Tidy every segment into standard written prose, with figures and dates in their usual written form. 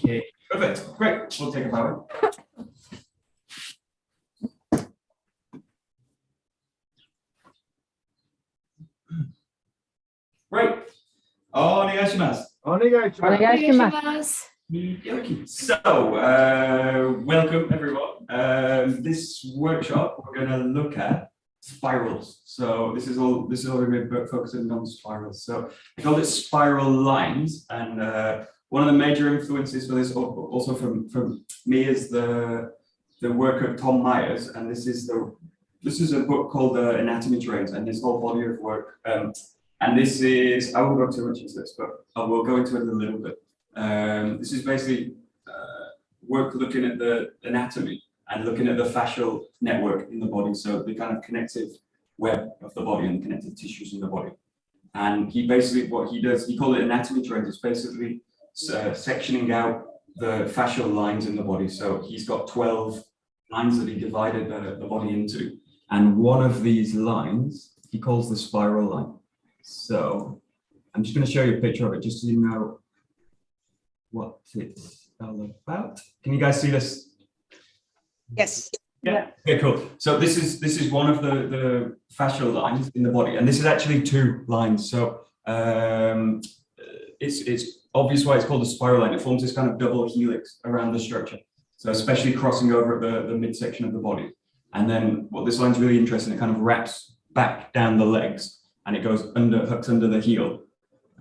Okay, perfect. Great. We'll take a power. Right. Onegaishimasu. So, welcome everyone. This workshop we're going to look at spirals. So this is all going to be focusing on spirals. So I call it spiral lines, and one of the major influences for this, also from me, is the work of Tom Myers, and this is a book called Anatomy Trains, and his whole body of work. And this is, I won't go too much into this, but I will go into it a little bit. This is basically work looking at the anatomy and looking at the fascial network in the body, so the kind of connective web of the body and connective tissues in the body. And he basically, what he does, he called it anatomy trains. It's basically sectioning out the fascial lines in the body. So he's got 12 lines that he divided the body into. And one of these lines, he calls the spiral line. So I'm just going to show you a picture of it, just so you know what it's all about. Can you guys see this? Yes. Yeah. Okay, cool. So this is one of the fascial lines in the body, and this is actually two lines. So it's obvious why it's called a spiral line. It forms this kind of double helix around the structure. So especially crossing over at the midsection of the body. And then what this line's really interesting, it kind of wraps back down the legs, and it goes hooks under the heel,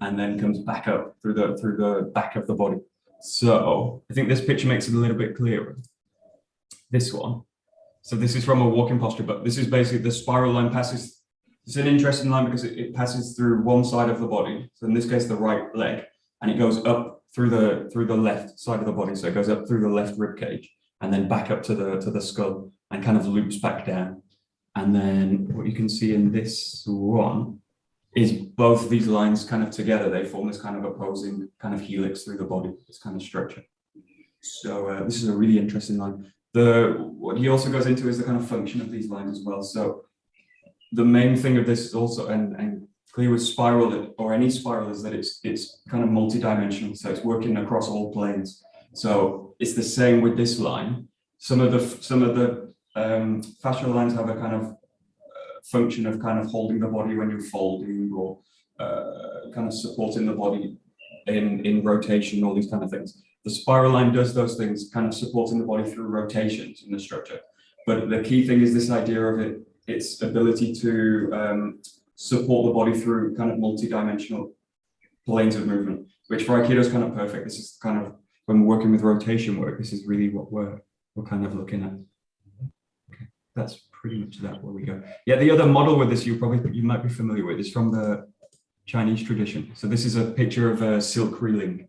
and then comes back up through the back of the body. So I think this picture makes it a little bit clearer. This one. So this is from a walking posture, but this is basically the spiral line passes. It's an interesting line because it passes through one side of the body. So in this case, the right leg, and it goes up through the left side of the body. So it goes up through the left rib cage, and then back up to the skull, and kind of loops back down. And then what you can see in this one is both these lines kind of together. They form this kind of opposing kind of helix through the body, this kind of structure. So this is a really interesting line. What he also goes into is the kind of function of these lines as well. So the main thing of this is also, and clear with spiral or any spiral, is that it's kind of multi-dimensional. So it's working across all planes. So it's the same with this line. Some of the fascial lines have a kind of function of kind of holding the body when you're folding, or kind of supporting the body in rotation, all these kind of things. The spiral line does those things, kind of supporting the body through rotations in the structure. But the key thing is this idea of its ability to support the body through kind of multi-dimensional planes of movement, which for Aikido is kind of perfect. This is kind of, when we're working with rotation work, this is really what we're kind of looking at. Okay, that's pretty much that where we go. Yeah, the other model with this you might be familiar with is from the Chinese tradition. So this is a picture of a silk reeling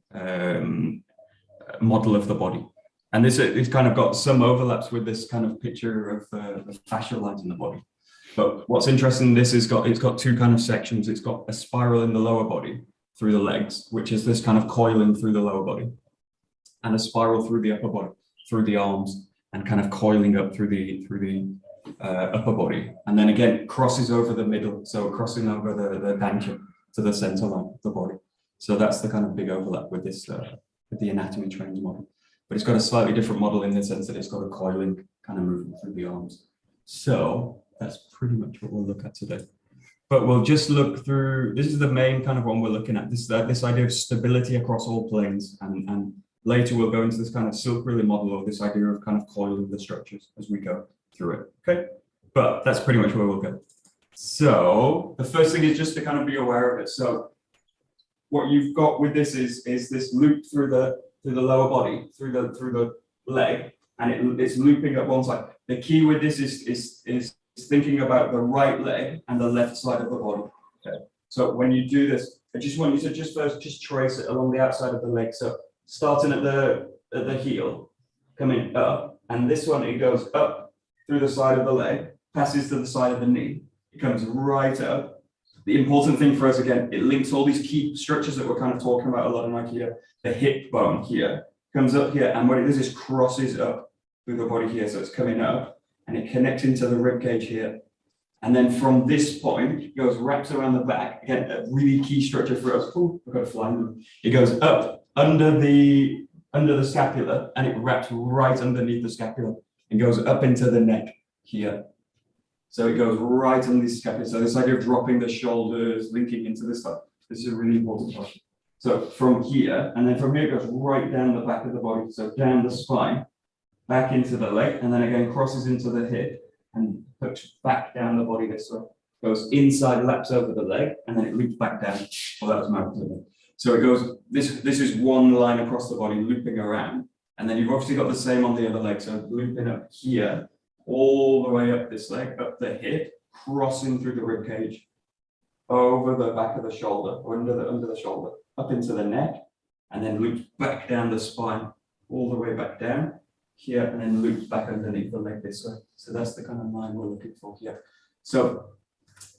model of the body, and it's kind of got some overlaps with this kind of picture of the fascial lines in the body. But what's interesting, it's got two kind of sections. It's got a spiral in the lower body through the legs, which is this kind of coiling through the lower body, and a spiral through the upper body, through the arms, and kind of coiling up through the upper body, and then again crosses over the middle, so crossing over the dantian to the center line of the body. So that's the kind of big overlap with this with the anatomy trains model. But it's got a slightly different model in the sense that it's got a coiling kind of movement through the arms. So that's pretty much what we'll look at today. But we'll just look through, this is the main kind of one we're looking at, this idea of stability across all planes, and later we'll go into this kind of silk reeling model, or this idea of kind of coiling the structures as we go through it. Okay, but that's pretty much where we'll go. So the first thing is just to kind of be aware of it. So what you've got with this is this loop through the lower body, through the leg, and it's looping up one side. The key with this is thinking about the right leg and the left side of the body. Okay. So when you do this, I just want you to first trace it along the outside of the leg. So starting at the heel, coming up, and this one, it goes up through the side of the leg, passes to the side of the knee, it comes right up. The important thing for us, again, it links all these key structures that we're kind of talking about a lot in Aikido. The hip bone here comes up here, and what it does is crosses up through the body here. So it's coming up, and it connects into the rib cage here. And then from this point, it goes, wraps around the back. Again, a really key structure for us. Oh, I've got a fly. It goes up under the under the scapula, and it wraps right underneath the scapula and goes up into the neck here. So it goes right on the scapula. So this idea of dropping the shoulders, linking into this stuff, this is a really important part. So from here, and then from here it goes right down the back of the body. So down the spine, back into the leg, and then again crosses into the hip and hooks back down the body this way. Goes inside, laps over the leg, and then it loops back down. Well, that was my opinion. So it goes, this is one line across the body, looping around. And then you've obviously got the same on the other leg. So looping up here, all the way up this leg, up the hip, crossing through the rib cage, over the back of the shoulder, or under the shoulder, up into the neck, and then loops back down the spine, all the way back down here, and then loops back underneath the leg this way. So that's the kind of line we're looking for here. So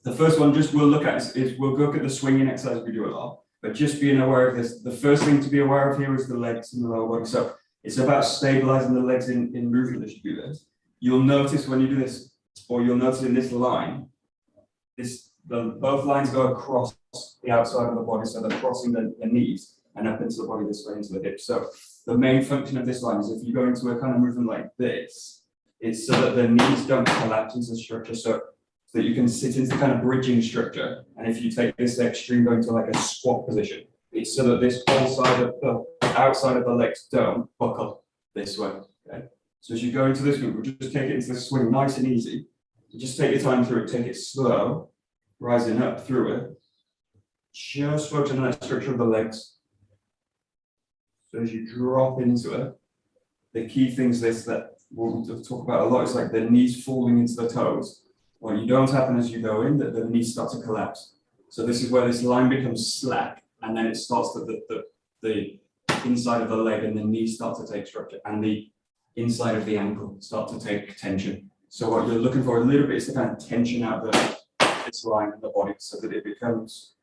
the first one just we'll look at is we'll look at the swinging exercise we do a lot, but just being aware of this. The first thing to be aware of here is the legs and the lower body. So it's about stabilizing the legs in movement as you do this. You'll notice when you do this, or you'll notice in this line, both lines go across the outside of the body, so they're crossing the knees and up into the body this way, into the hips. So the main function of this line is if you go into a kind of movement like this, it's so that the knees don't collapse into structure, so that you can sit into kind of bridging structure. And if you take this extreme going to like a squat position, it's so that this whole side of the outside of the legs don't buckle this way. Okay? So as you go into this move, we'll just take it into the swing nice and easy. You just take your time through it, take it slow, rising up through it. Just focus on that structure of the legs. So as you drop into it, the key things that we'll talk about a lot is like the knees falling into the toes. What you don't happen as you go in, that the knees start to collapse. So this is where this line becomes slack, and then it starts to the inside of the leg and the knees start to take structure, and the inside of the ankle start to take tension. So what you're looking for a little bit is the kind of tension out of this line in the body so that it becomes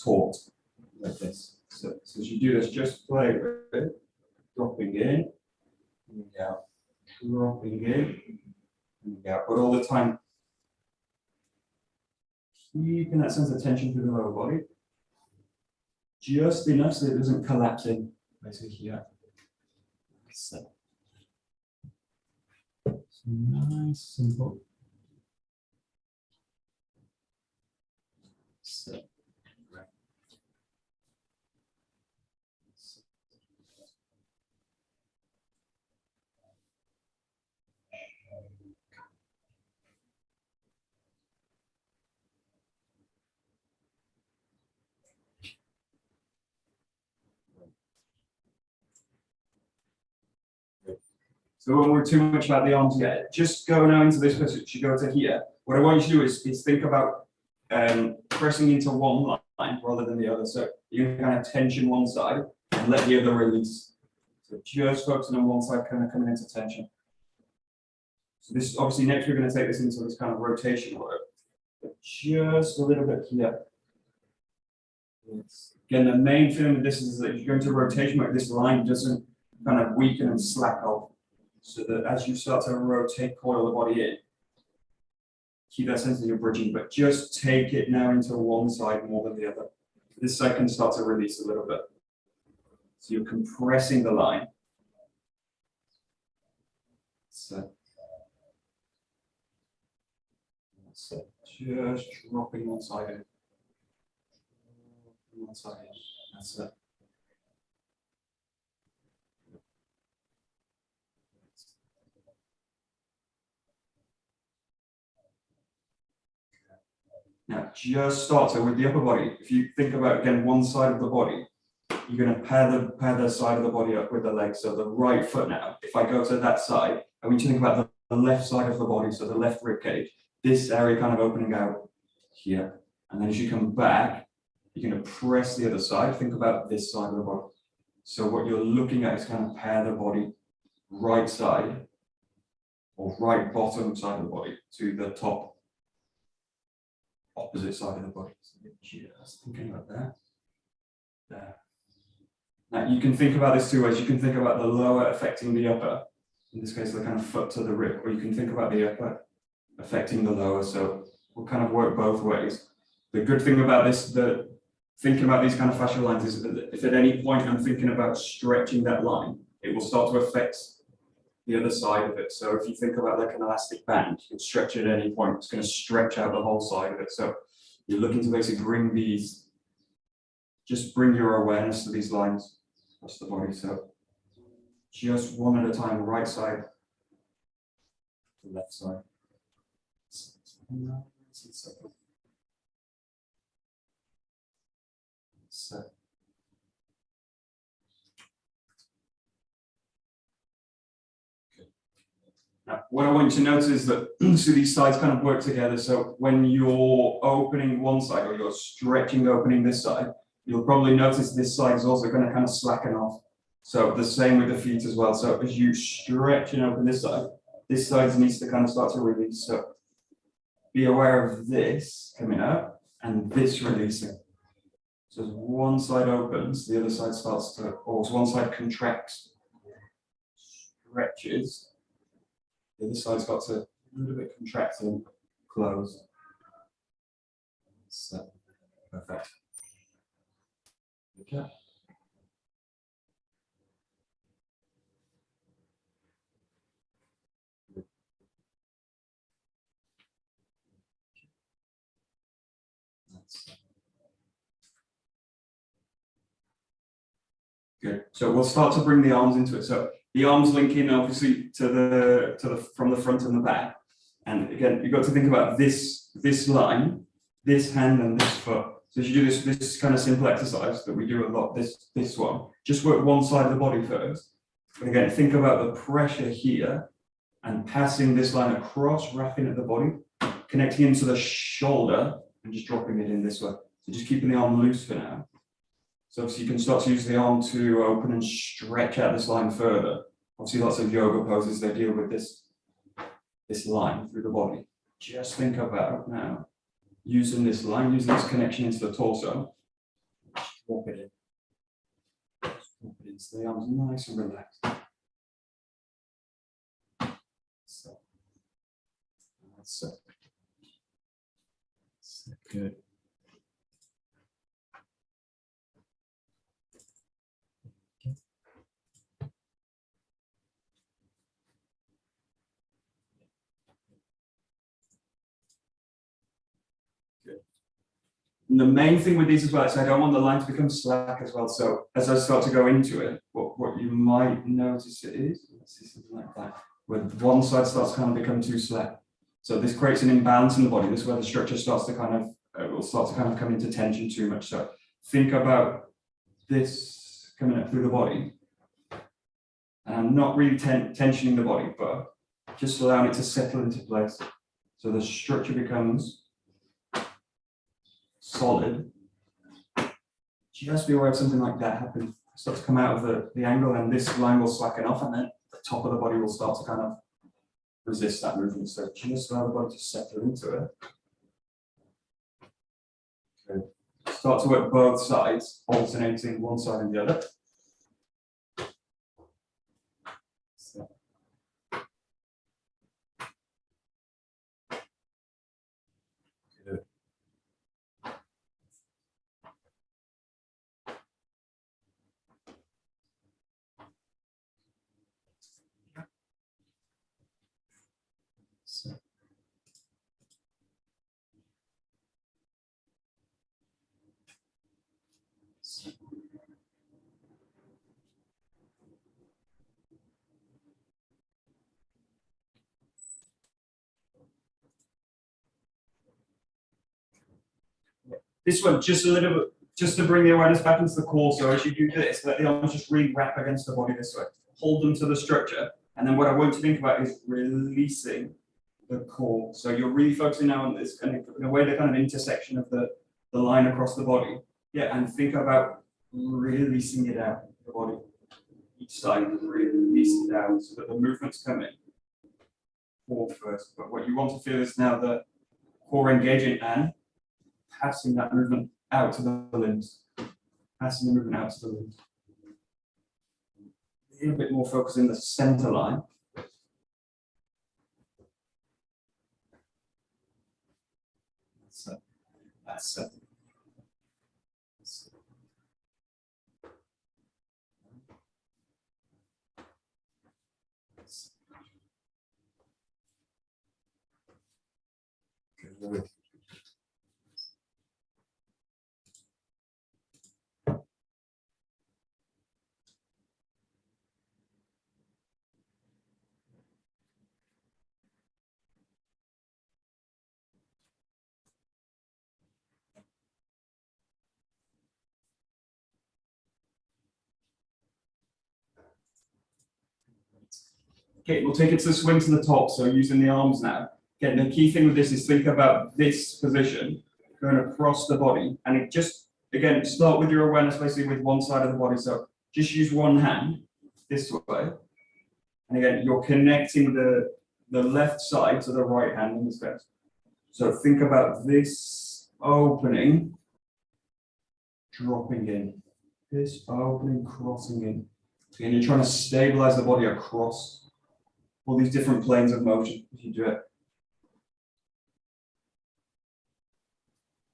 taut like this. So as you do this, just play with it, dropping in, and out, dropping in, and out, but all the time keeping that sense of tension through the lower body, just enough so it doesn't collapse in, basically here. So nice, simple. So, right. So when we're too much about the arms yet, just go now into this position. You go to here. What I want you to do is think about pressing into one line rather than the other. So you can kind of tension one side and let the other release. So just focusing on one side, kind of coming into tension. So this obviously next we're going to take this into this kind of rotation work, but just a little bit here. Again, the main thing with this is that if you go into rotation work, this line doesn't kind of weaken and slack off. So that as you start to rotate, coil the body in, keep that sense that you're bridging, but just take it now into one side more than the other. This side can start to release a little bit. So you're compressing the line. So just dropping one side in. One side in. That's it. Now, just start. So with the upper body, if you think about again one side of the body, you're going to pair the side of the body up with the leg. So the right foot now. If I go to that side, I want you to think about the left side of the body, so the left rib cage. This area kind of opening out here, and then as you come back, you're going to press the other side. Think about this side of the body. So what you're looking at is kind of pair the body right side or right bottom side of the body to the top opposite side of the body. So just thinking about that. There. Now you can think about this two ways. You can think about the lower affecting the upper, in this case the kind of foot to the rib, or you can think about the upper affecting the lower. So we'll kind of work both ways. The good thing about this, the thinking about these kind of fascial lines is if at any point I'm thinking about stretching that line, it will start to affect the other side of it. So if you think about like an elastic band, you can stretch it at any point, it's going to stretch out the whole side of it. So you're looking to basically bring these, just bring your awareness to these lines across the body. So just one at a time, right side, the left side. So. Now, what I want you to notice is that so these sides kind of work together. So when you're opening one side or you're stretching, opening this side, you'll probably notice this side is also going to kind of slacken off. So the same with the feet as well. So as you stretch and open this side needs to kind of start to release. So be aware of this coming up and this releasing. So as one side opens, the other side starts to, or as one side contracts, stretches, the other side's got to a little bit contract and close. So, perfect. Okay. Good. So we'll start to bring the arms into it. So the arms link in obviously to the from the front and the back. And again, you've got to think about this line, this hand and this foot. So as you do this kind of simple exercise that we do a lot, this one, just work one side of the body first. But again, think about the pressure here and passing this line across, wrapping at the body, connecting into the shoulder and just dropping it in this way. So just keeping the arm loose for now. So obviously you can start to use the arm to open and stretch out this line further. Obviously lots of yoga poses, they deal with this line through the body. Just think about now using this line, using this connection into the torso. Just drop it in. Just drop it in so the arms nice and relaxed. So that's good. And the main thing with these as well is I don't want the line to become slack as well. So as I start to go into it, what you might notice is, let's see something like that, where one side starts to kind of become too slack. So this creates an imbalance in the body. This is where the structure starts to kind of, will start to kind of come into tension too much. So think about this coming up through the body. And I'm not really tensioning the body, but just allowing it to settle into place. So the structure becomes solid. Just be aware of something like that happen. Start to come out of the angle and this line will slacken off and then the top of the body will start to kind of resist that movement. So just allow the body to settle into it. Good. Start to work both sides, alternating one side and the other. So. Good. So. This one, just a little bit, just to bring the awareness back into the core. So as you do this, let the arms just really wrap against the body this way. Hold them to the structure. And then what I want you to think about is releasing the core. So you're really focusing now on this kind of, in a way, the kind of intersection of the line across the body. Yeah, and think about releasing it out of the body. Each side, release it out so that the movement's coming. Core first. But what you want to feel is now the core engaging and passing that movement out to the limbs. Passing the movement out to the limbs. A little bit more focus in the center line. That's it. Okay, we'll take it to the swing to the top. So using the arms now. Again, the key thing with this is think about this position going across the body. And it just, again, start with your awareness basically with one side of the body. So just use one hand this way. And again, you're connecting the left side to the right hand in this case. So think about this opening, dropping in. This opening, crossing in. And you're trying to stabilize the body across all these different planes of motion as you do it.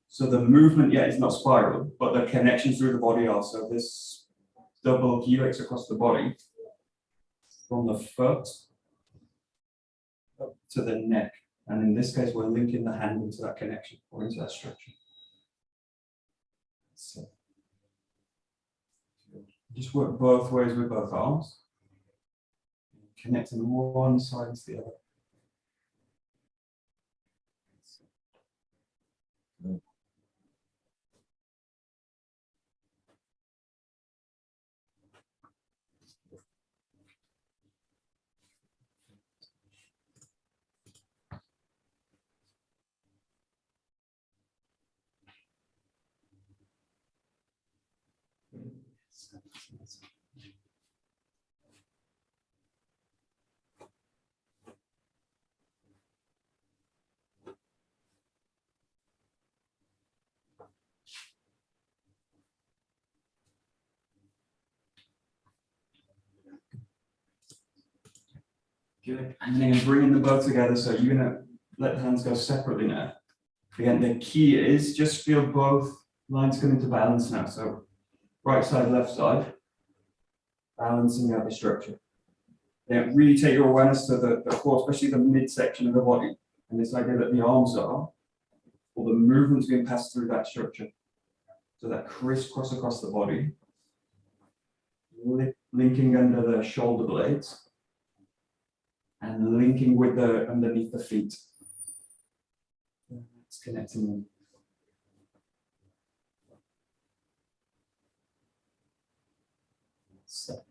So the movement, yeah, is not spiral, but the connections through the body are. So this double helix across the body, from the foot up to the neck. And in this case, we're linking the hand into that connection or into that structure. So just work both ways with both arms. Connecting one side to the other. Good. And then bringing them both together. So you're going to let the hands go separately now. Again, the key is just feel both lines come into balance now. So right side, left side, balancing out the structure. Then really take your awareness to the core, especially the midsection of the body. And this idea that the arms are, or the movement's being passed through that structure. So that crisscross across the body, linking under the shoulder blades, and linking with the underneath the feet. It's connecting them. So.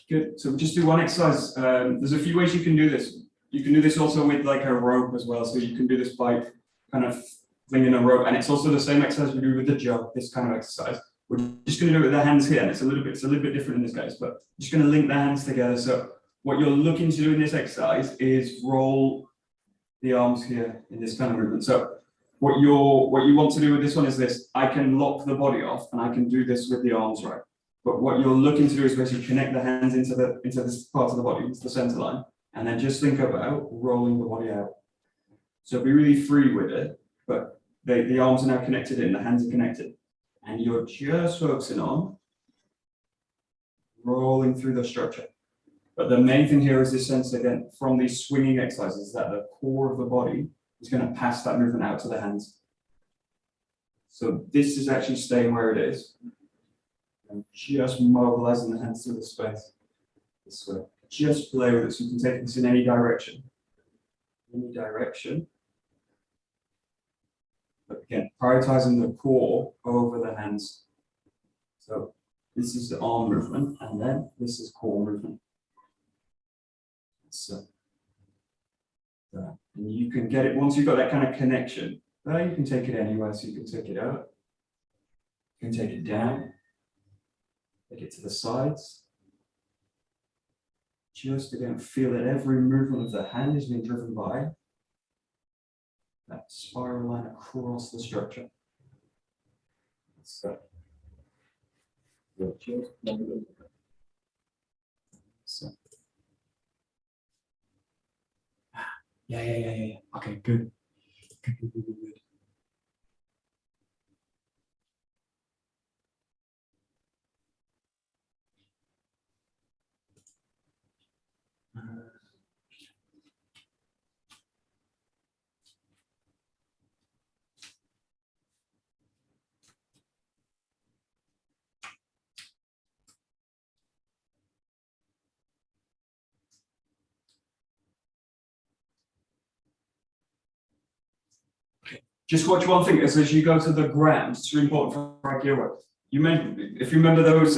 Good. So just do one exercise. There's a few ways you can do this. You can do this also with like a rope as well. So you can do this by kind of flinging a rope, and it's also the same exercise we do with the jump. This kind of exercise. We're just going to do it with the hands here, and it's a little bit different in this case. But just going to link the hands together. So what you're looking to do in this exercise is roll the arms here in this kind of movement. So what you want to do with this one is this. I can lock the body off, and I can do this with the arms, right? But what you're looking to do is basically connect the hands into this part of the body, into the center line, and then just think about rolling the body out. So be really free with it, but the arms are now connected in, the hands are connected, and you're just focusing on rolling through the structure. But the main thing here is this sense, again, from these swinging exercises, that the core of the body is going to pass that movement out to the hands. So this is actually staying where it is. And just mobilizing the hands through the space this way. Just play with it so you can take this in any direction. Any direction. But again, prioritizing the core over the hands. So this is the arm movement, and then this is core movement. So and you can get it once you've got that kind of connection. You can take it anywhere, so you can take it out, you can take it down, take it to the sides. Just again, feel that every movement of the hand is being driven by that spiral line across the structure. So, yeah. Okay, good. Good. Just watch one thing as you go to the ground. It's really important for Aikido work. If you remember those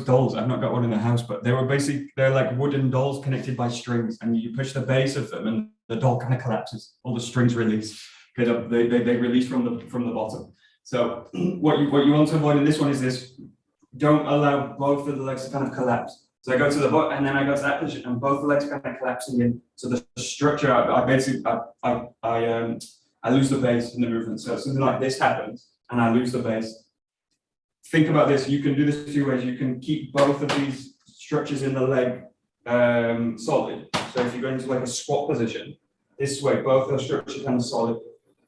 dolls, I've not got one in the house, but they're like wooden dolls connected by strings, and you push the base of them, and the doll kind of collapses. All the strings release. They release from the bottom. So what you want to avoid in this one is this: don't allow both of the legs to kind of collapse. So I go to the bottom, and then I go to that position, and both the legs kind of collapsing in. So the structure, I lose the base in the movement. So something like this happens, and I lose the base. Think about this. You can do this two ways. You can keep both of these structures in the leg solid. So if you go into like a squat position, this way, both those structures are kind of solid.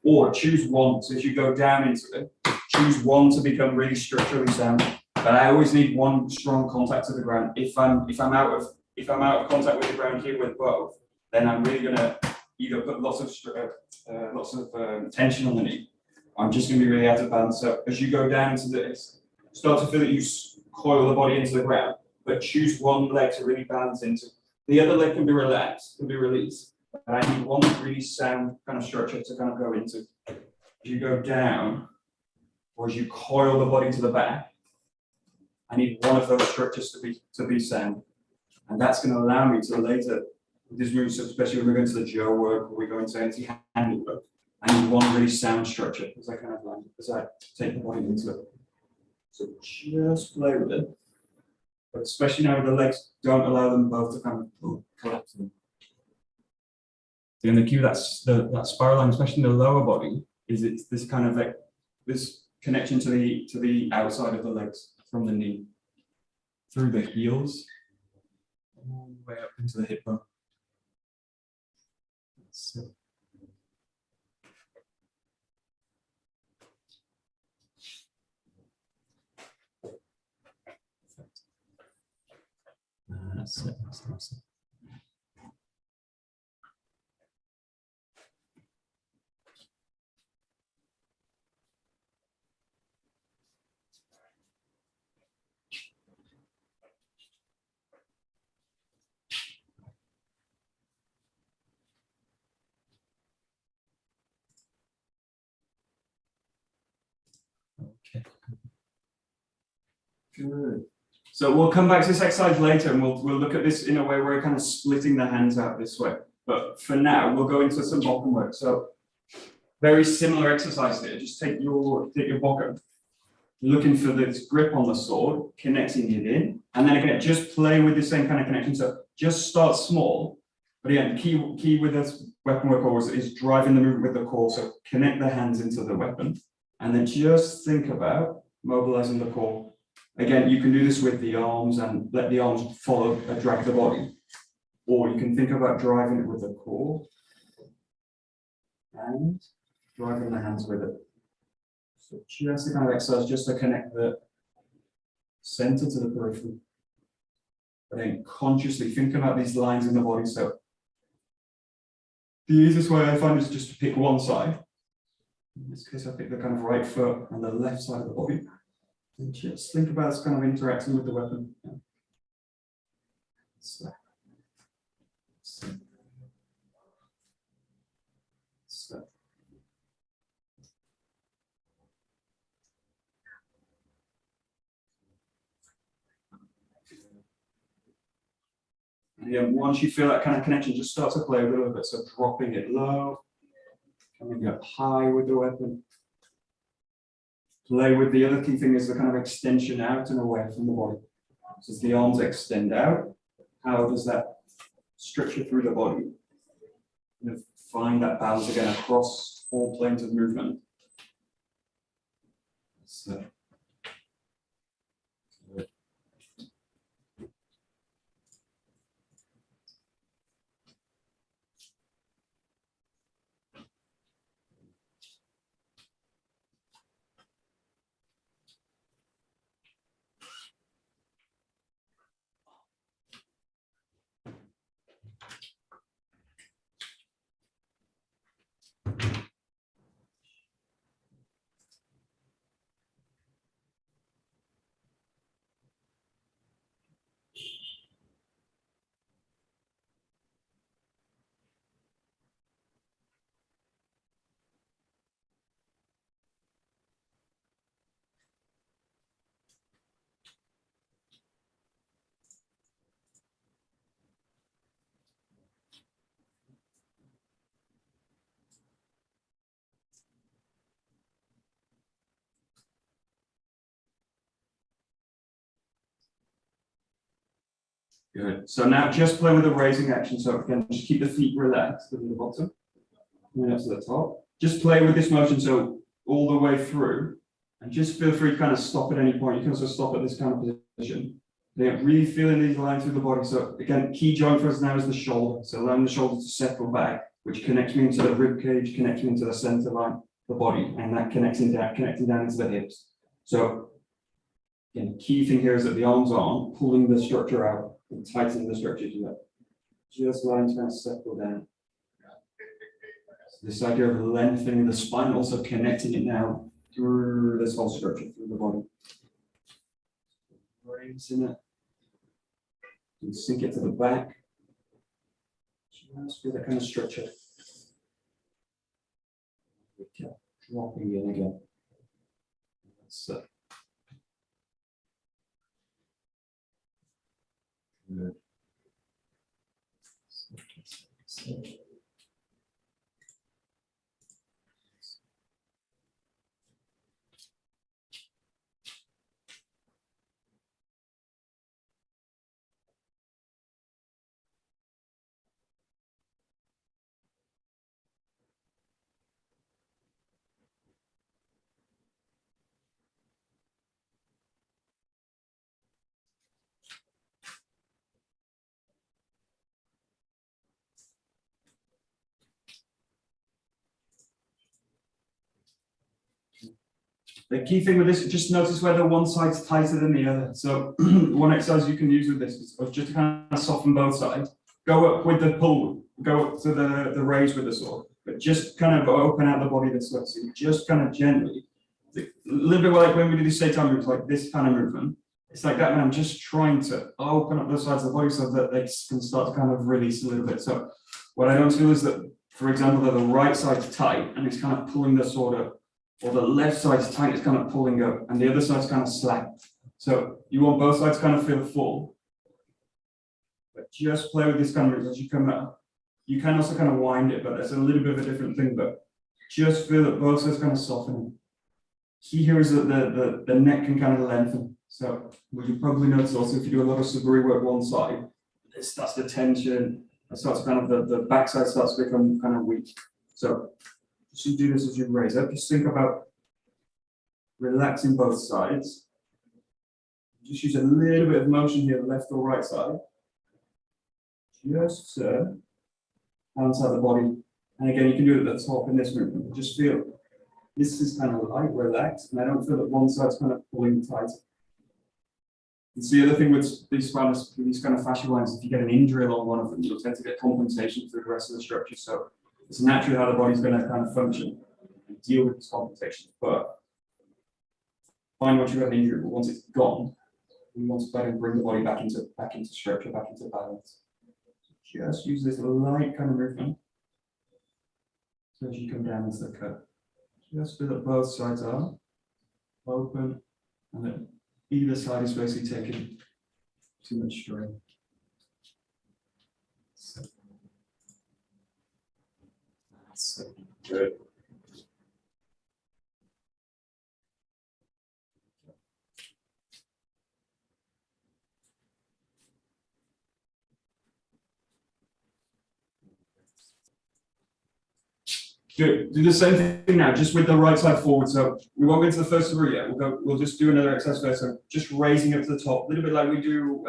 Or choose one. So if you go down into it, choose one to become really structurally sound. But I always need one strong contact to the ground. If I'm out of contact with the ground here with both, then I'm really gonna either put lots of tension on the knee. I'm just going to be really out of balance. So as you go down into this, start to feel that you coil the body into the ground, but choose one leg to really balance into. The other leg can be relaxed, can be released. And I need one really sound kind of structure to kind of go into. As you go down, or as you coil the body to the back, I need one of those structures to be sound. And that's going to allow me to later, these moves, especially when we go into the Joe work or we go into anti-handle work, I need one really sound structure as I kind of land, as I take the body into it. So just play with it, but especially now with the legs, don't allow them both to kind of collapse. In the cue, that spiral line, especially in the lower body, is it's this kind of like this connection to the outside of the legs from the knee through the heels, all the way up into the hip bone. So. That's it. Okay. Good. So we'll come back to this exercise later, and we'll look at this in a way where we're kind of splitting the hands out this way. But for now, we'll go into some bokken work. So very similar exercise here. Just take your bokken, looking for this grip on the sword, connecting it in, and then again, just play with the same kind of connection. So just start small, but again, key with this weapon work always is driving the movement with the core. So connect the hands into the weapon, and then just think about mobilizing the core. Again, you can do this with the arms and let the arms follow and drag the body. Or you can think about driving it with the core and driving the hands with it. So just the kind of exercise just to connect the center to the periphery. But then consciously think about these lines in the body. So the easiest way I find is just to pick one side. In this case, I pick the kind of right foot and the left side of the body. And just think about this kind of interacting with the weapon. Yeah. So. And again, once you feel that kind of connection, just start to play a little bit. So dropping it low, coming up high with the weapon. Play with the other key thing is the kind of extension out and away from the body. So as the arms extend out, how does that structure through the body? And find that balance again across all planes of movement. So, good. So now just play with the raising action. So again, just keep the feet relaxed at the bottom, and then up to the top. Just play with this motion, so all the way through, and just feel free to kind of stop at any point. You can also stop at this kind of position. Yeah, really feeling these lines through the body. So again, key joint for us now is the shoulder. So allowing the shoulder to settle back, which connects me into the rib cage, connects me into the center line of the body, and that connecting down into the hips. So again, key thing here is that the arms aren't pulling the structure out and tightening the structure to that. Just allowing to kind of settle down. So this idea of lengthening the spine, also connecting it now through this whole structure, through the body. Raising it. And sink it to the back. Just feel that kind of structure. Dropping in again. That's it. Good. The key thing with this is just notice whether one side's tighter than the other. So one exercise you can use with this is just to kind of soften both sides. Go up with the pull, go up to the raise with the sword, but just kind of open out the body this way. So you just kind of gently, a little bit like when we do the seitan moves, like this kind of movement. It's like that, and I'm just trying to open up the sides of the body so that they can start to kind of release a little bit. So what I don't feel is that, for example, that the right side's tight and it's kind of pulling the sword up, or the left side's tight, it's kind of pulling up, and the other side's kind of slack. So you want both sides kind of feel full. But just play with this kind of move as you come up. You can also kind of wind it, but that's a little bit of a different thing. But just feel that both sides kind of soften. Key here is that the neck can kind of lengthen. So what you probably notice also if you do a lot of saburi work one side, it starts to tension, it starts kind of the backside starts to become kind of weak. So just you do this as you raise up. Just think about relaxing both sides. Just use a little bit of motion here, left or right side. Just balance out the body. And again, you can do it at the top in this movement. Just feel this is kind of light, relaxed, and I don't feel that one side's kind of pulling tight. It's the other thing with these kind of fascial lines, if you get an injury along one of them, you'll tend to get compensation through the rest of the structure. So it's naturally how the body's going to kind of function and deal with this compensation. But find once you have an injury, but once it's gone, we want to try and bring the body back into structure, back into balance. Just use this light kind of movement. So as you come down into the cut, just feel that both sides are open, and that either side is basically taking too much strain. Good. Good. Do the same thing now, just with the right side forward. So we won't go into the first degree yet. We'll just do another exercise first. So just raising up to the top, a little bit like we do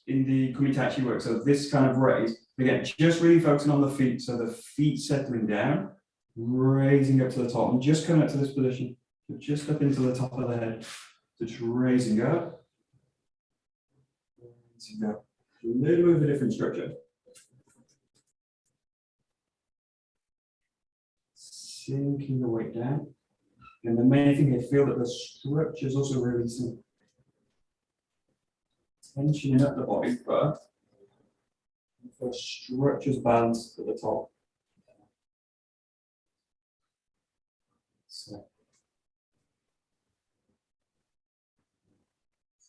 in the kumitachi work. So this kind of raise. Again, just really focusing on the feet. So the feet settling down, raising up to the top, and just coming up to this position. So just up into the top of the head. So just raising up. Raising up. A little bit of a different structure. Sinking the weight down. And the main thing is feel that the structure is also releasing. Tensioning up the body first. The structure's balanced at the top. So.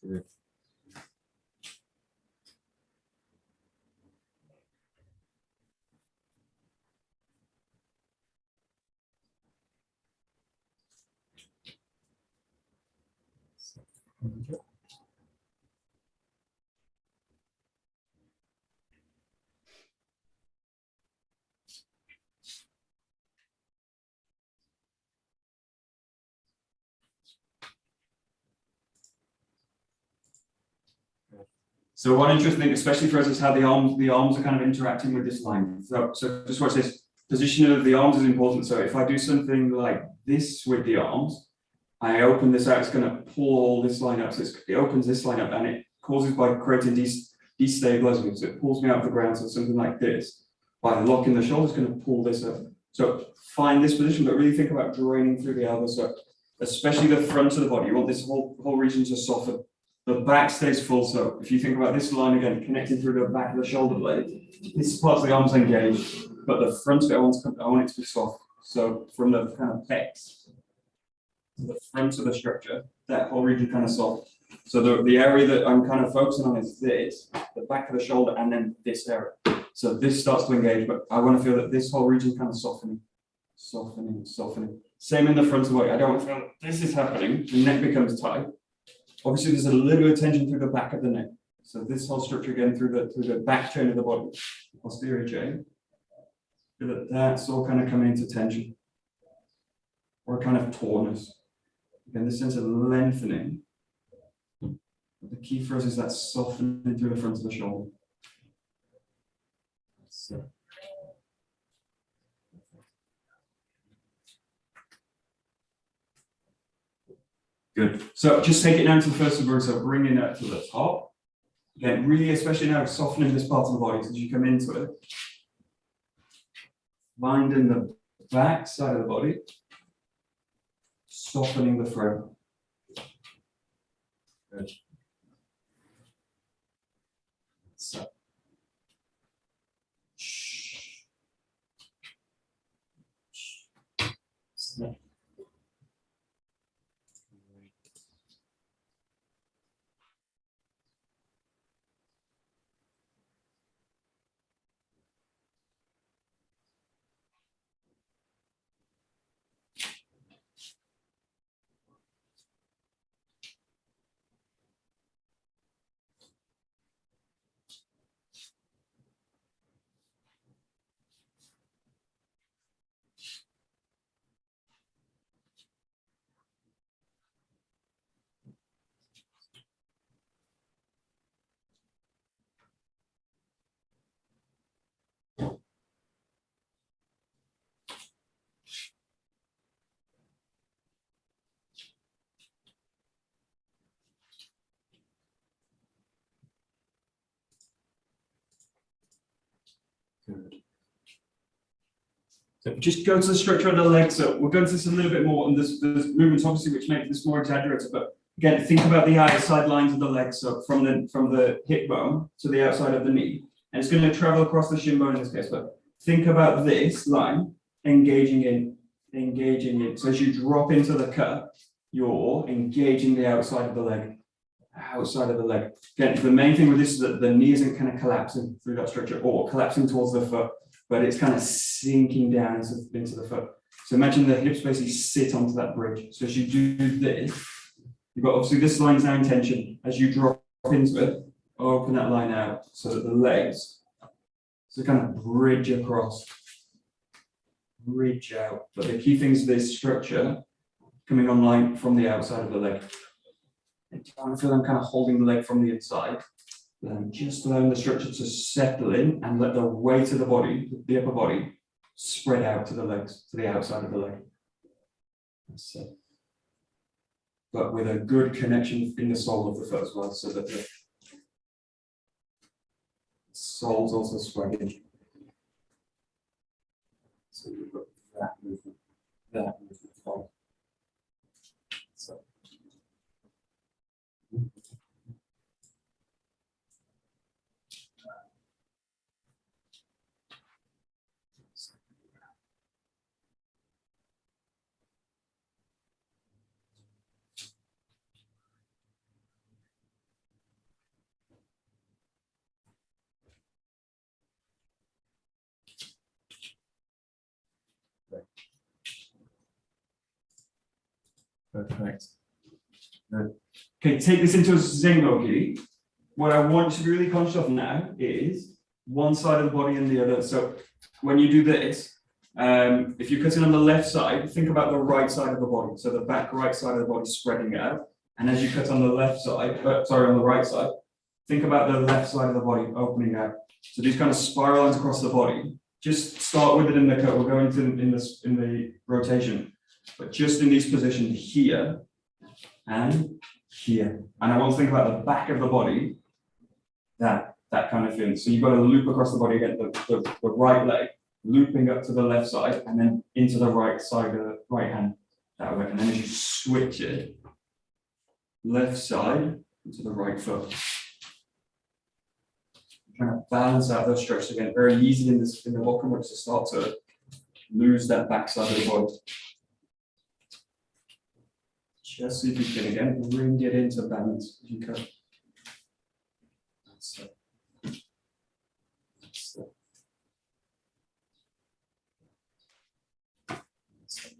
Good. So one interesting thing, especially for us, is how the arms are kind of interacting with this line. So just watch this. Position of the arms is important. So if I do something like this with the arms, I open this out, it's going to pull all this line up. So it opens this line up and it causes by creating destabilizing. So it pulls me out of the ground. So something like this, by locking the shoulders, going to pull this up. So find this position, but really think about draining through the elbows. So especially the front of the body, you want this whole region to soften. The back stays full. So if you think about this line again, connecting through the back of the shoulder blade, this part of the arms engaged, but the front of it, I want it to be soft. So from the kind of pecs to the front of the structure, that whole region kind of soft. So the area that I'm kind of focusing on is this, the back of the shoulder, and then this area. So this starts to engage, but I want to feel that this whole region kind of softening, softening, softening. Same in the front of the body. I don't want to feel that this is happening. The neck becomes tight. Obviously, there's a little bit of tension through the back of the neck. So this whole structure again through the back chain of the body, posterior chain. Feel that that's all kind of coming into tension, or kind of tautness. Again, this sense of lengthening. The key for us is that softening through the front of the shoulder. So. Good. So just take it down to the first degree. So bringing it to the top. Again, really, especially now, softening this part of the body as you come into it. Finding the back side of the body. Softening the front. Good. So. Snap. Good. So just go to the structure of the leg. So we'll go into this a little bit more, and there's movements obviously which make this more exaggerated. But again, think about the outside lines of the leg. So from the hip bone to the outside of the knee, and it's going to travel across the shin bone in this case. But think about this line engaging in. So as you drop into the cut, you're engaging the outside of the leg. outside of the leg. Again, the main thing with this is that the knee isn't kind of collapsing through that structure or collapsing towards the foot, but it's kind of sinking down into the foot. So imagine the hips basically sit onto that bridge. So as you do this, you've got obviously this line's now in tension. As you drop into it, open that line out so that the legs, so kind of bridge across, bridge out. But the key thing is this structure coming online from the outside of the leg. And I feel I'm kind of holding the leg from the inside. Then just allowing the structure to settle in and let the weight of the body, the upper body, spread out to the legs, to the outside of the leg. That's it. But with a good connection in the sole of the foot as well, so that the sole's also spreading. So you've got that movement forward. So. Perfect. Good. Okay, take this into a zengogi. What I want you to be really conscious of now is one side of the body and the other. So when you do this, if you're cutting on the left side, think about the right side of the body. So the back right side of the body spreading out. And as you cut on the left side, on the right side, think about the left side of the body opening out. So these kind of spiral lines across the body. Just start with it in the cut. We'll go into in the rotation. But just in these positions here and here. And I want to think about the back of the body, that kind of thing. So you've got to loop across the body again, the right leg, looping up to the left side and then into the right side of the right hand that way. And then as you switch it, left side into the right foot. Trying to balance out those stretches again. Very easy in the locomotor to start to lose that back side of the body. Just see if you can again bring it into balance as you cut. That's it. That's it. That's it.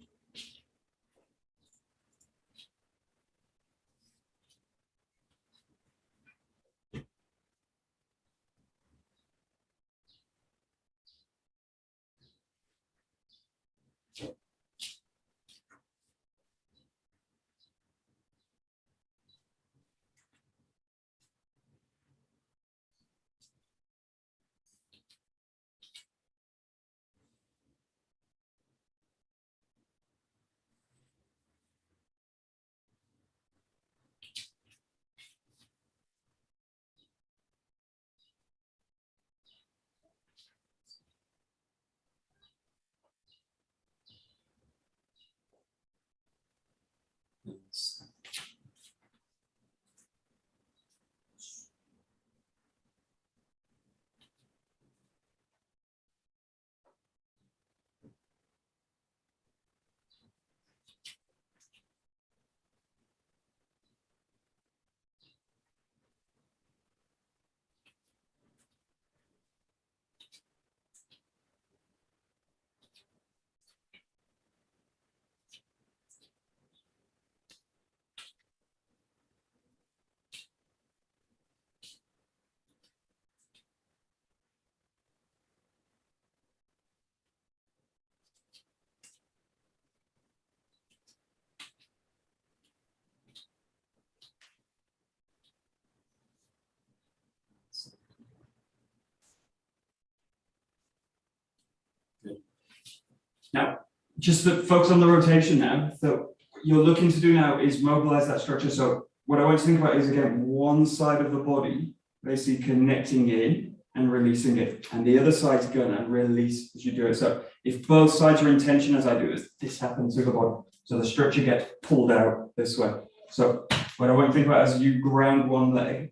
Now, just to focus on the rotation now. So what you're looking to do now is mobilize that structure. So what I want you to think about is, again, one side of the body basically connecting in and releasing it. And the other side's gonna release as you do it. So if both sides are in tension as I do this happens with the body. So the structure gets pulled out this way. So what I want you to think about as you ground one leg,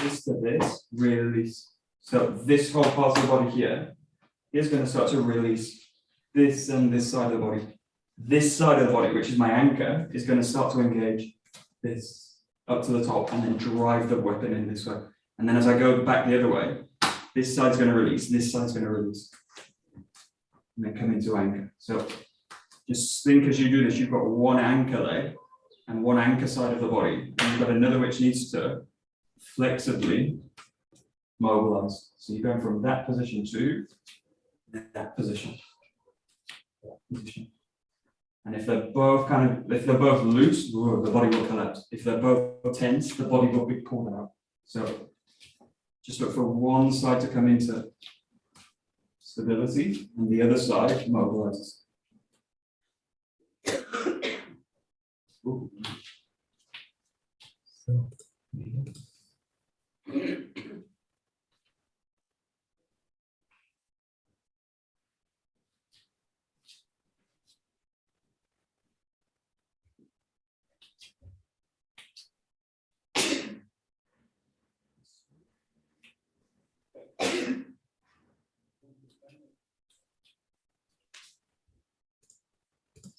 this to this, release. So this whole part of the body here is going to start to release this and this side of the body. This side of the body, which is my anchor, is going to start to engage this up to the top, and then drive the weapon in this way. And then as I go back the other way, this side's going to release, this side's going to release. And then come into anchor. So just think as you do this, you've got one anchor leg and one anchor side of the body, and you've got another which needs to flexibly mobilize. So you're going from that position to that position. And if they're both loose, the body will collapse. If they're both tense, the body will be pulled out. So just look for one side to come into stability and the other side mobilizes. Ooh.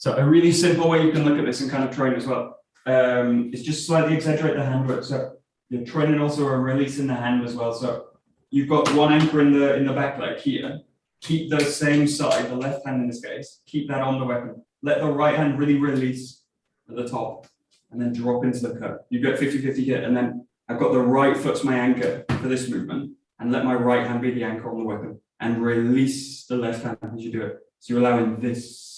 So a really simple way you can look at this and kind of train as well is just slightly exaggerate the handwork. So you're training also a release in the hand as well. So you've got one anchor in the back leg here. Keep the same side, the left hand in this case, keep that on the weapon. Let the right hand really release at the top and then drop into the cut. You get 50-50 here, and then I've got the right foot's my anchor for this movement, and let my right hand be the anchor on the weapon and release the left hand as you do it. So you're allowing this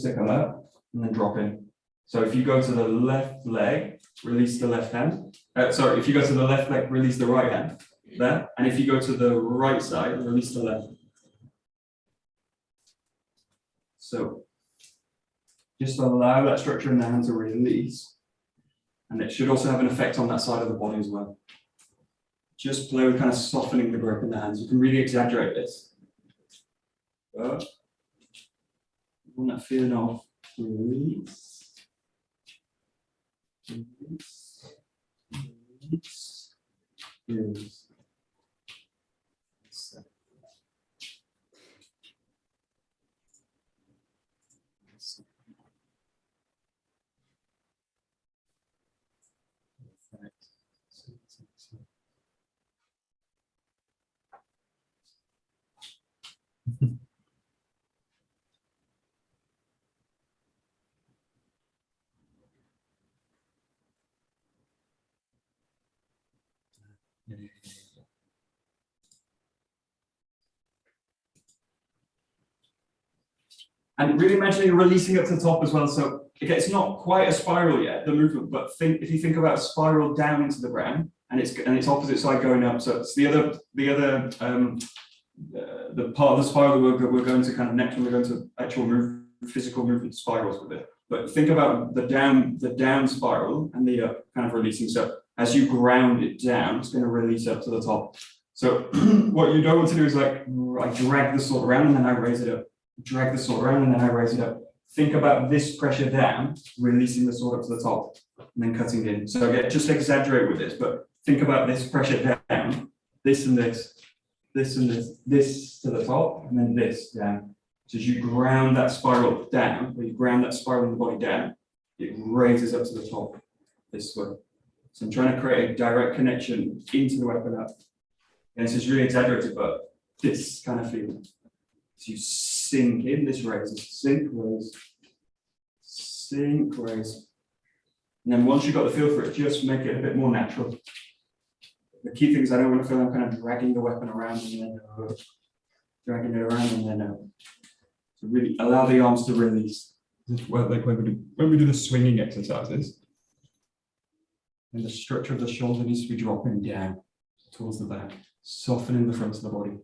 to come up and then drop in. So if you go to the left leg, release the left hand. If you go to the left leg, release the right hand there. And if you go to the right side, release the left. So just allow that structure in the hand to release. And it should also have an effect on that side of the body as well. Just play with kind of softening the grip in the hands. You can really exaggerate this. On that feeling of release, release, release, release. And really imagine you're releasing up to the top as well. So again, it's not quite a spiral yet, the movement, but if you think about a spiral down into the ground and its opposite side going up. So it's the part of the spiral we're going to kind of next when we're going to actual physical movement spirals with it. But think about the down spiral and the up kind of releasing. So as you ground it down, it's going to release up to the top. So what you don't want to do is like I drag the sword around and then I raise it up. Drag the sword around and then I raise it up. Think about this pressure down, releasing the sword up to the top, and then cutting in. So again, just exaggerate with this, but think about this pressure down, this and this, this and this to the top, and then this down. So as you ground that spiral down, or you ground that spiral in the body down, it raises up to the top this way. So I'm trying to create a direct connection into the weapon up. And this is really exaggerated, but this kind of feeling. So you sink in this raise, sink, raise, sink, raise. And then once you've got the feel for it, just make it a bit more natural. The key thing is I don't want to feel I'm kind of dragging the weapon around and then dragging it around and then so really allow the arms to release. Well, like when we do the swinging exercises, and the structure of the shoulder needs to be dropping down towards the back, softening the front of the body.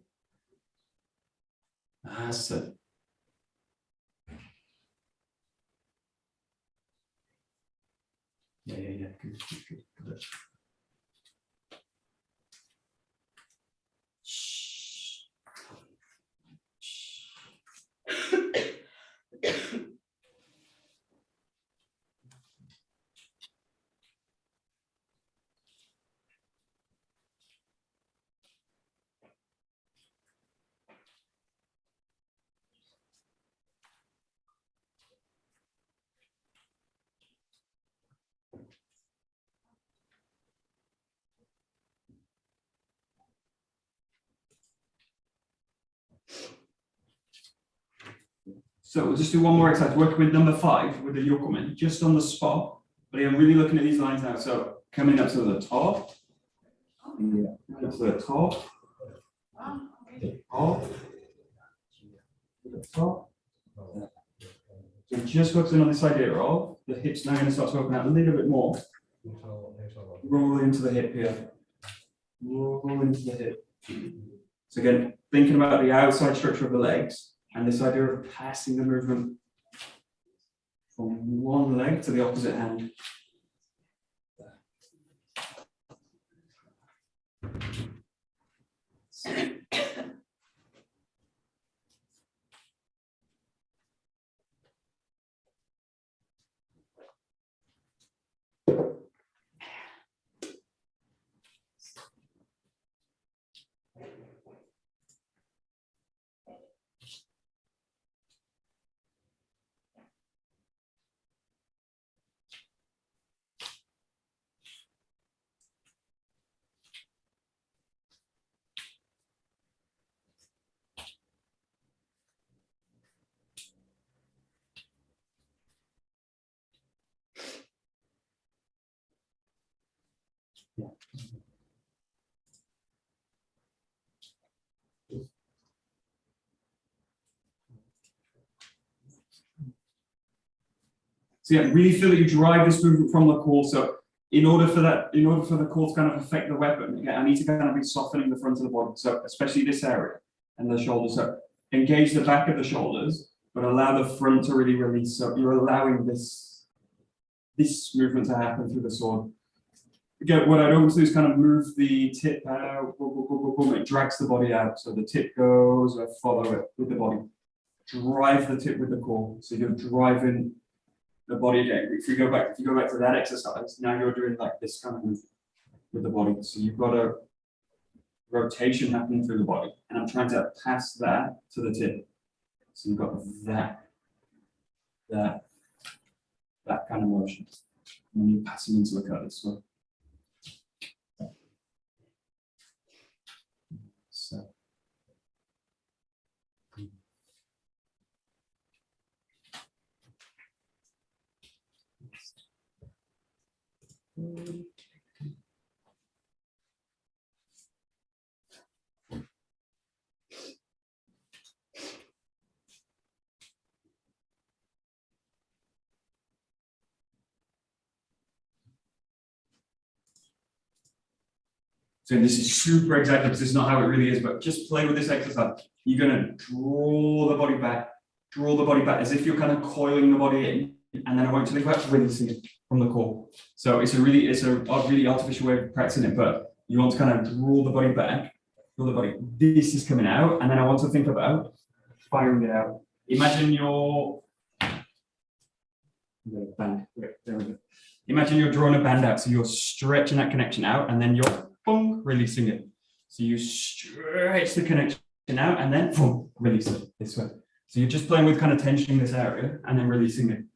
That's it. Yeah. Good. So we'll just do one more exercise, working with number 5 with the yokomen, just on the spot. But I'm really looking at these lines now. So coming up to the top. Yeah, coming up to the top. The top. So just focusing on this idea of the hips now going to start to open out a little bit more. Roll into the hip here. Roll into the hip. So again, thinking about the outside structure of the legs and this idea of passing the movement from one leg to the opposite hand. So yeah, really feel that you drive this movement from the core. So in order for the core to kind of affect the weapon, again, I need to kind of be softening the front of the body. So especially this area and the shoulders. So engage the back of the shoulders, but allow the front to really release. So you're allowing this movement to happen through the sword. Again, what I don't want to do is kind of move the tip out. It drags the body out. So the tip goes, I follow it with the body. Drive the tip with the core. So you're driving the body again. If you go back to that exercise, now you're doing like this kind of movement with the body. So you've got a rotation happening through the body, and I'm trying to pass that to the tip. So you've got that kind of motion, and then you pass them into the cut as well. So. So this is super exact because this is not how it really is, but just play with this exercise. You're going to draw the body back as if you're kind of coiling the body in, and then I want you to think about releasing it from the core. So it's a really artificial way of practicing it, but you want to kind of draw the body back, draw the body. This is coming out, and then I want to think about firing it out. Imagine you're band. There we go. Imagine you're drawing a band out, so you're stretching that connection out, and then you're boom, releasing it. So you stretch the connection out, and then boom, release it this way. So you're just playing with kind of tensioning this area and then releasing it.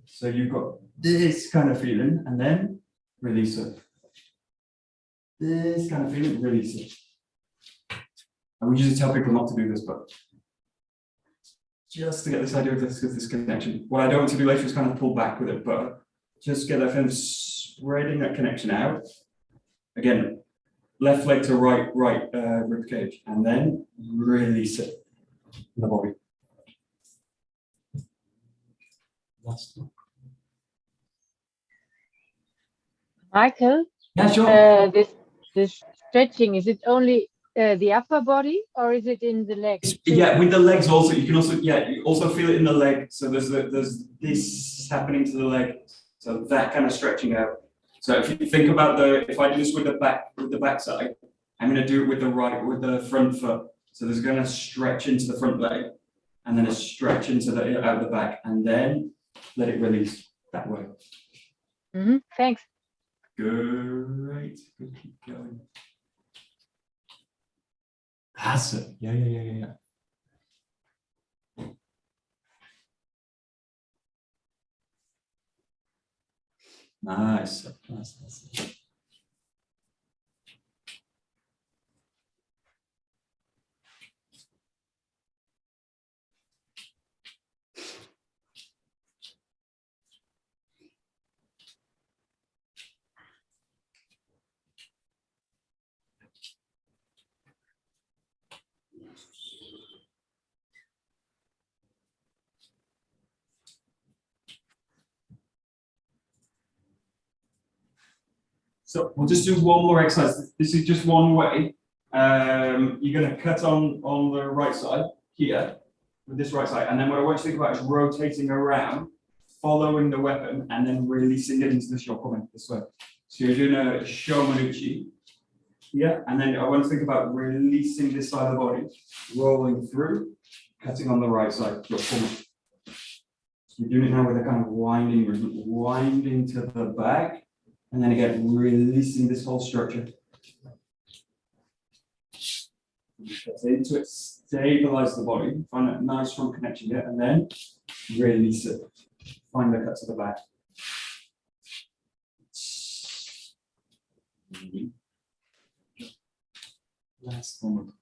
So you've got this kind of feeling, and then release it. This kind of feeling, release it. And we usually tell people not to do this, but just to get this idea of this connection. What I don't want to do later is kind of pull back with it, but just get that feeling, spreading that connection out. Again, left leg to right rib cage, and then release it in the body. Last one. Michael, Yeah, sure. this stretching, is it only the upper body or is it in the legs too? Yeah, with the legs also. You can also, you also feel it in the leg. So there's this happening to the leg. So that kind of stretching out. So if you think about if I do this with the back side, I'm going to do it with the front foot. So there's going to stretch into the front leg, and then a stretch into out the back, and then let it release that way. Thanks. Great. Good. Keep going. That's it. Yeah. Nice. So we'll just do one more exercise. This is just one way. You're going to cut on the right side here with this right side, and then what I want you to think about is rotating around, following the weapon, and then releasing it into the shokumen this way. So you're doing a shomanuchi. Yeah, and then I want to think about releasing this side of the body, rolling through, cutting on the right side. So you're doing it now with a kind of winding movement, winding to the back, and then again, releasing this whole structure. Cut into it, stabilize the body, find a nice strong connection here, and then release it. Find the cut to the back. Last one.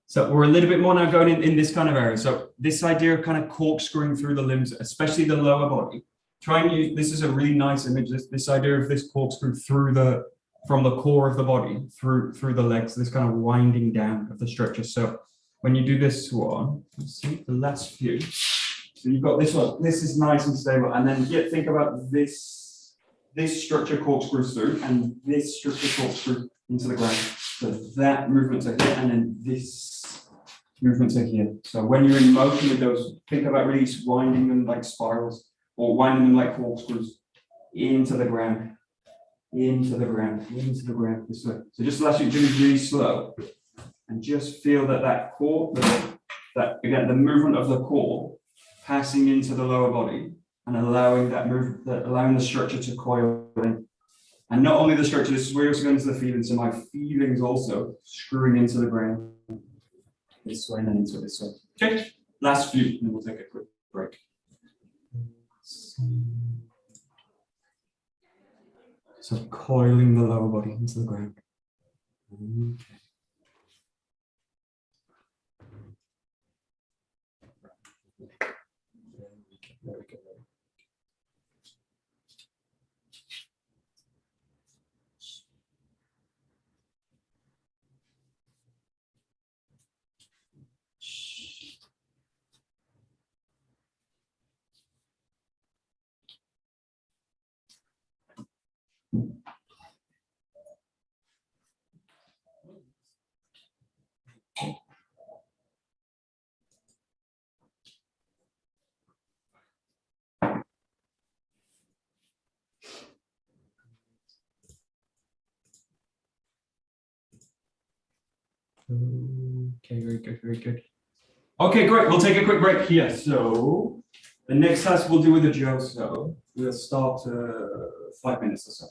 So we're a little bit more now going in this kind of area. So this idea of kind of corkscrewing through the limbs, especially the lower body, try and use, this is a really nice image, this idea of this corkscrew through from the core of the body, through the legs, this kind of winding down of the structure. So when you do this one, let's see, the last few. So you've got this one, this is nice and stable. And then think about this structure corkscrews through, and this structure corkscrew into the ground. So that movement's are here, and then this movement's are here. So when you're in motion with those, think about really winding them like spirals, or winding them like corkscrews into the ground, into the ground, into the ground, this way. So just allow you to do it really slow, and just feel that core, that again, the movement of the core passing into the lower body, and allowing that movement, allowing the structure to coil in. And not only the structure, this is where you're also going into the feelings. So my feelings also screwing into the ground this way and then into this way. Okay, last few, and we'll take a quick break. So coiling the lower body into the ground. Okay. There we go. Okay, very good, very good. Okay, great. We'll take a quick break here. So the next task we'll do with the Joe. So we'll start 5 minutes or so.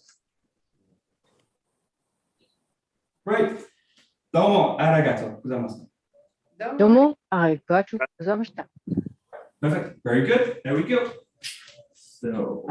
Great. Domo arigato gozaimasu. Domo arigatou gozaimasu. Perfect. Very good. There we go. So